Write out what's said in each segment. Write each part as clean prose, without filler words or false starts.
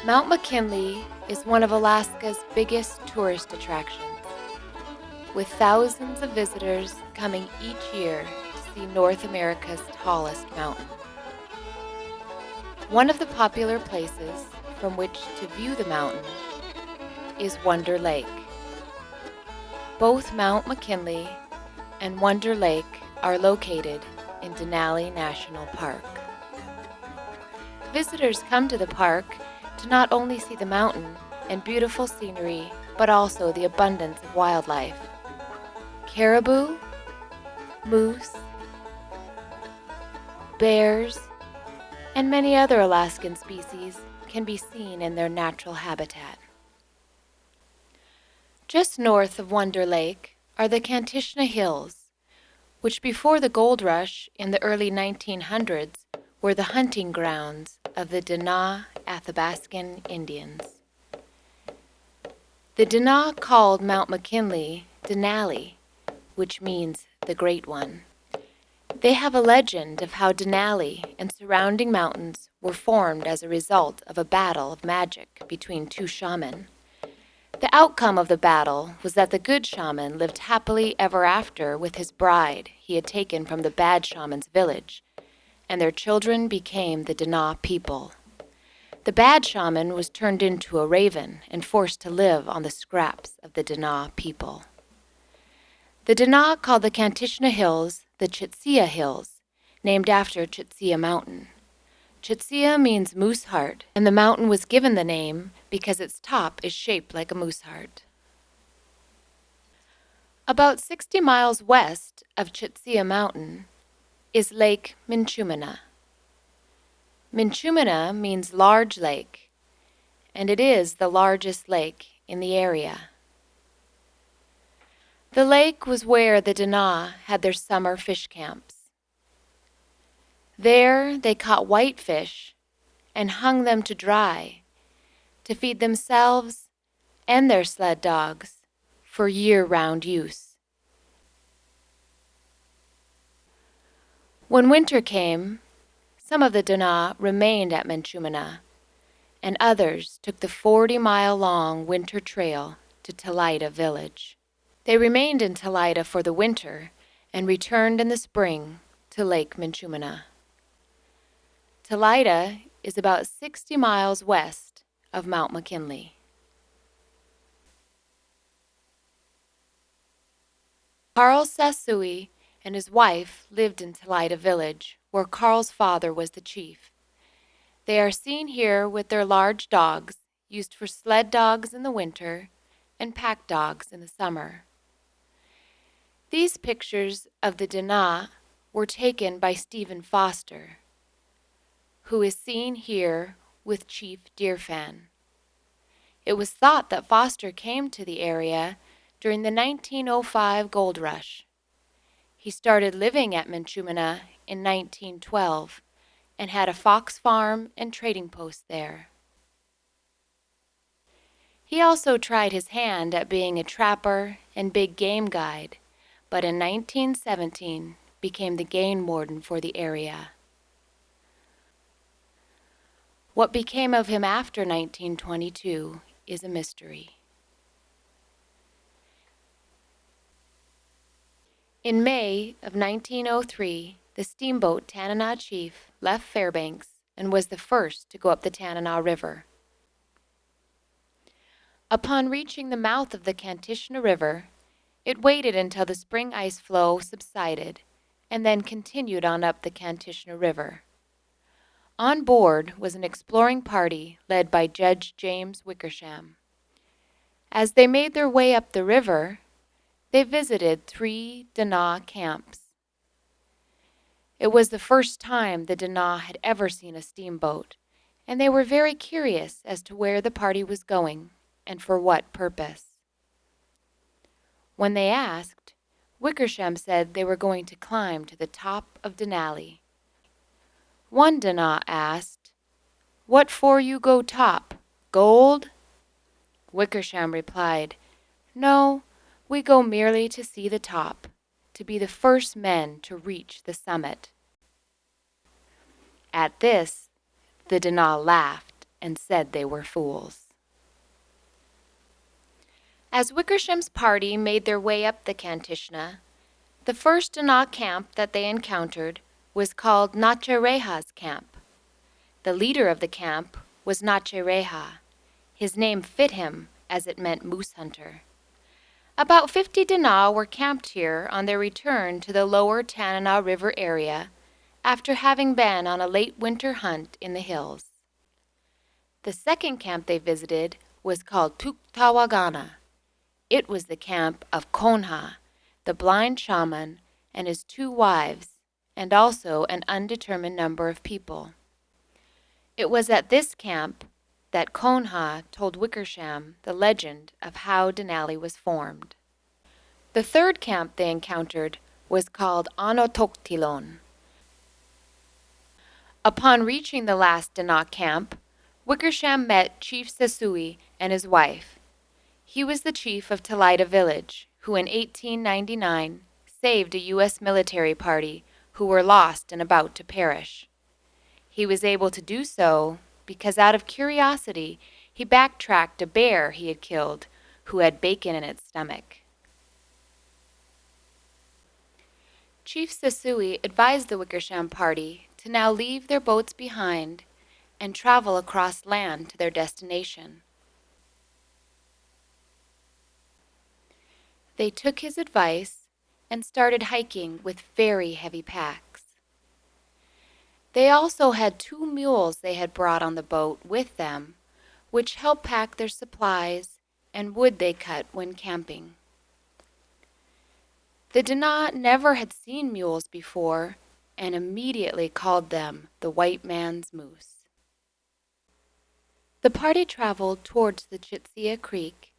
Mount McKinley is one of Alaska's biggest tourist attractions, with thousands of visitors coming each year to see North America's tallest mountain. One of the popular places from which to view the mountain is Wonder Lake. Both Mount McKinley and Wonder Lake are located in Denali National Park. Visitors come to the park to not only see the mountain and beautiful scenery, but also the abundance of wildlife. Caribou, moose, bears, and many other Alaskan species can be seen in their natural habitat. Just north of Wonder Lake are the Kantishna Hills, which before the gold rush in the early 1900s were the hunting grounds of the Denali Athabascan Indians. The Denali called Mount McKinley Denali, which means the Great One. They have a legend of how Denali and surrounding mountains were formed as a result of a battle of magic between two shamans. The outcome of the battle was that the good shaman lived happily ever after with his bride he had taken from the bad shaman's village, and their children became the Denali people. The bad shaman was turned into a raven and forced to live on the scraps of the Denali people. The Denali called the Kantishna Hills the Chitsia Hills, named after Chitsia Mountain. Chitsia means moose heart, and the mountain was given the name because its top is shaped like a moose heart. About 60 miles west of Chitsia Mountain is Lake Minchumina. Minchumina means large lake, and it is the largest lake in the area. The lake was where the Denali had their summer fish camps. There they caught whitefish and hung them to dry to feed themselves and their sled dogs for year-round use. When winter came, some of the Denali remained at Minchumina, and others took the 40-mile-long winter trail to Talaida village. They remained in Talaida for the winter and returned in the spring to Lake Minchumina. Talaida is about 60 miles west of Mount McKinley. Carl Sasui and his wife lived in Talaida village, where Carl's father was the chief. They are seen here with their large dogs, used for sled dogs in the winter and pack dogs in the summer. These pictures of the Denali were taken by Stephen Foster, who is seen here with Chief Deerfan. It was thought that Foster came to the area during the 1905 gold rush. He started living at Minchumina in 1912 and had a fox farm and trading post there. He also tried his hand at being a trapper and big game guide, but in 1917 became the game warden for the area. What became of him after 1922 is a mystery. In May of 1903, the steamboat Tanana Chief left Fairbanks and was the first to go up the Tanana River. Upon reaching the mouth of the Kantishna River, it waited until the spring ice flow subsided and then continued on up the Kantishna River. On board was an exploring party led by Judge James Wickersham. As they made their way up the river, they visited 3 Denali camps. It was the first time the Denali had ever seen a steamboat, and they were very curious as to where the party was going and for what purpose. When they asked, Wickersham said they were going to climb to the top of Denali. One Denali asked, "What for you go top? Gold?" Wickersham replied, "No, we go merely to see the top, to be the first men to reach the summit." At this, the Denali laughed and said they were fools. As Wickersham's party made their way up the Kantishna, the first Dana camp that they encountered was called Nachereha's camp. The leader of the camp was Nachereha. His name fit him, as it meant moose hunter. About 50 Dana were camped here on their return to the lower Tanana River area after having been on a late winter hunt in the hills. The second camp they visited was called Tuktawagana. It was the camp of Konha, the blind shaman, and his 2 wives, and also an undetermined number of people. It was at this camp that Konha told Wickersham the legend of how Denali was formed. The third camp they encountered was called Anotoktilon. Upon reaching the last Dana camp, Wickersham met Chief Sesui and his wife. He was the chief of Talaida village, who in 1899 saved a U.S. military party who were lost and about to perish. He was able to do so because out of curiosity he backtracked a bear he had killed who had bacon in its stomach. Chief Sesui advised the Wickersham party to now leave their boats behind and travel across land to their destination. They took his advice and started hiking with very heavy packs. They also had 2 mules they had brought on the boat with them, which helped pack their supplies and wood they cut when camping. The Dana never had seen mules before and immediately called them the white man's moose. The party traveled towards the Chitsia Creek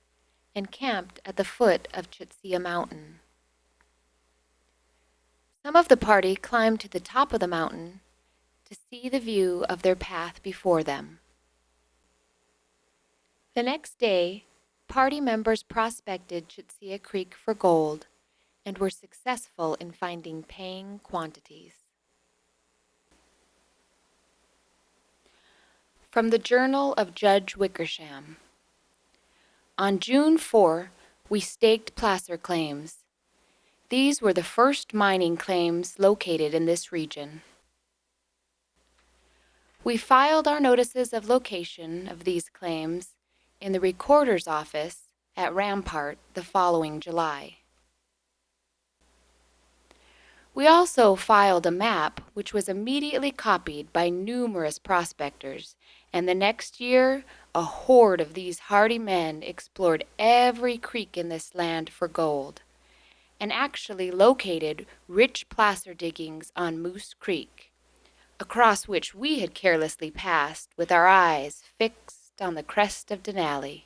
and camped at the foot of Chitsia Mountain. Some of the party climbed to the top of the mountain to see the view of their path before them. The next day, party members prospected Chitsia Creek for gold and were successful in finding paying quantities. From the Journal of Judge Wickersham. On June 4, we staked placer claims. These were the first mining claims located in this region. We filed our notices of location of these claims in the recorder's office at Rampart the following July. We also filed a map which was immediately copied by numerous prospectors, and the next year a horde of these hardy men explored every creek in this land for gold, and actually located rich placer diggings on Moose Creek, across which we had carelessly passed with our eyes fixed on the crest of Denali.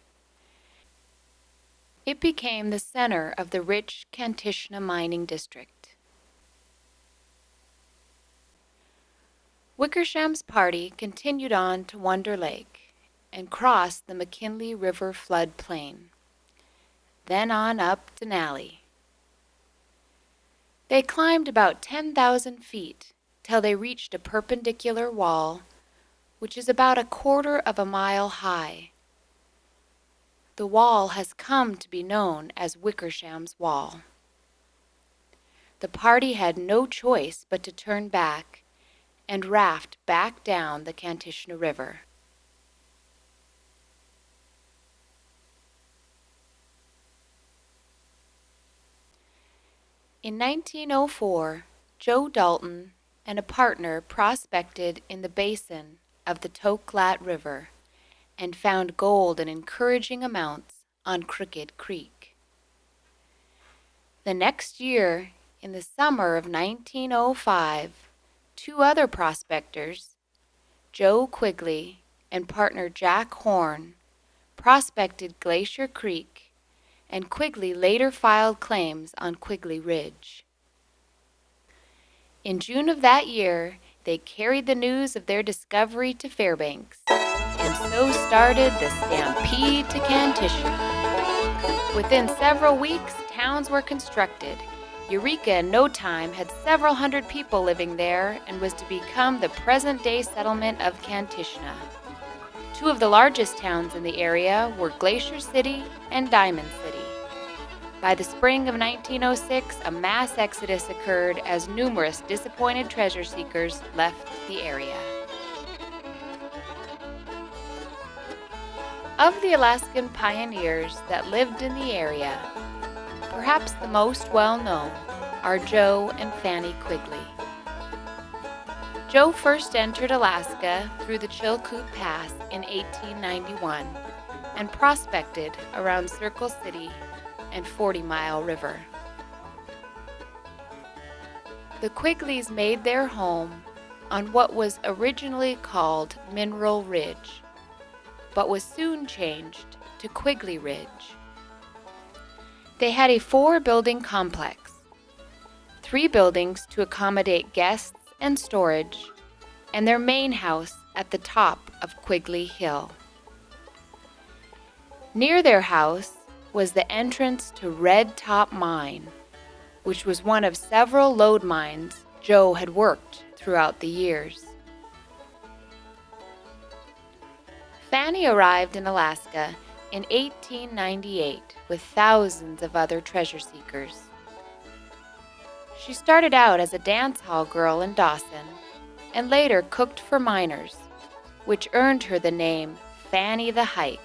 It became the center of the rich Kantishna mining district. Wickersham's party continued on to Wonder Lake and crossed the McKinley River flood plain, then on up Denali. They climbed about 10,000 feet till they reached a perpendicular wall, which is about 1/4 of a mile high. The wall has come to be known as Wickersham's Wall. The party had no choice but to turn back and raft back down the Kantishna River. In 1904, Joe Dalton and a partner prospected in the basin of the Toklat River and found gold in encouraging amounts on Crooked Creek. The next year, in the summer of 1905, 2 other prospectors, Joe Quigley and partner Jack Horn, prospected Glacier Creek, and Quigley later filed claims on Quigley Ridge. In June of that year, they carried the news of their discovery to Fairbanks, and so started the stampede to Kantishna. Within several weeks, towns were constructed. Eureka in no time had several hundred people living there and was to become the present-day settlement of Kantishna. Two of the largest towns in the area were Glacier City and Diamond City. By the spring of 1906, a mass exodus occurred as numerous disappointed treasure seekers left the area. Of the Alaskan pioneers that lived in the area, perhaps the most well-known are Joe and Fannie Quigley. Joe first entered Alaska through the Chilkoot Pass in 1891 and prospected around Circle City and 40 Mile River. The Quigleys made their home on what was originally called Mineral Ridge, but was soon changed to Quigley Ridge. They had a 4-building complex, 3 buildings to accommodate guests and storage, and their main house at the top of Quigley Hill. Near their house was the entrance to Red Top Mine, which was one of several lode mines Joe had worked throughout the years. Fannie arrived in Alaska in 1898 with thousands of other treasure seekers. She started out as a dance hall girl in Dawson and later cooked for miners, which earned her the name Fannie the Hike,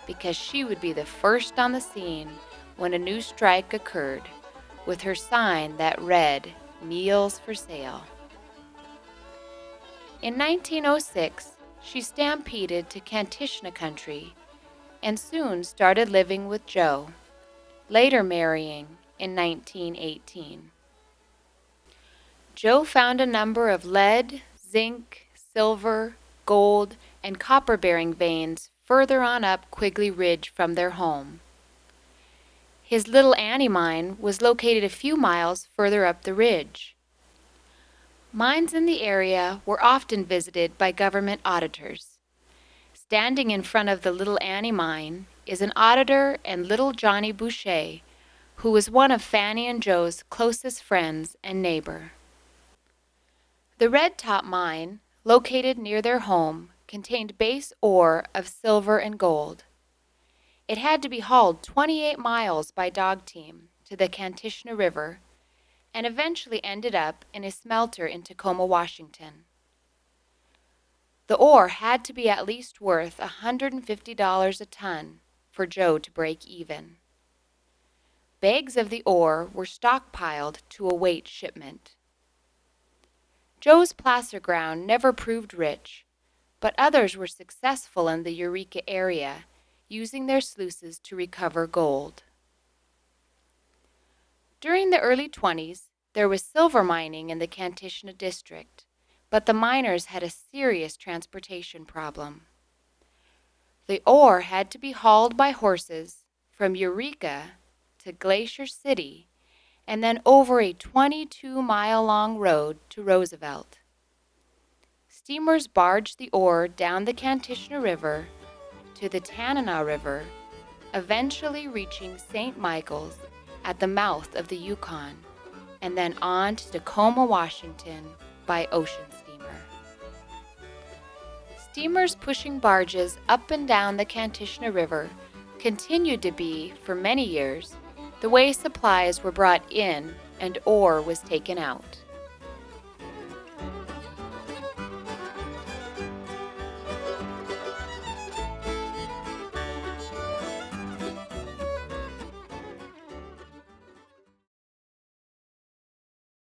because she would be the first on the scene when a new strike occurred, with her sign that read, "Meals for Sale." In 1906, she stampeded to Kantishna country and soon started living with Joe, later marrying in 1918. Joe found a number of lead, zinc, silver, gold, and copper-bearing veins further on up Quigley Ridge from their home. His Little Annie mine was located a few miles further up the ridge. Mines in the area were often visited by government auditors. Standing in front of the Little Annie mine is an auditor and Little Johnny Boucher, who was one of Fannie and Joe's closest friends and neighbor. The Red Top mine, located near their home, contained base ore of silver and gold. It had to be hauled 28 miles by dog team to the Kantishna River and eventually ended up in a smelter in Tacoma, Washington. The ore had to be at least worth $150 a ton for Joe to break even. Bags of the ore were stockpiled to await shipment. Joe's placer ground never proved rich, but others were successful in the Eureka area, using their sluices to recover gold. During the early 20s, there was silver mining in the Kantishna district, but the miners had a serious transportation problem. The ore had to be hauled by horses from Eureka to Glacier City and then over a 22-mile-long road to Roosevelt. Steamers barged the ore down the Kantishna River to the Tanana River, eventually reaching St. Michael's at the mouth of the Yukon, and then on to Tacoma, Washington by ocean steamer. Steamers pushing barges up and down the Kantishna River continued to be, for many years, the way supplies were brought in and ore was taken out.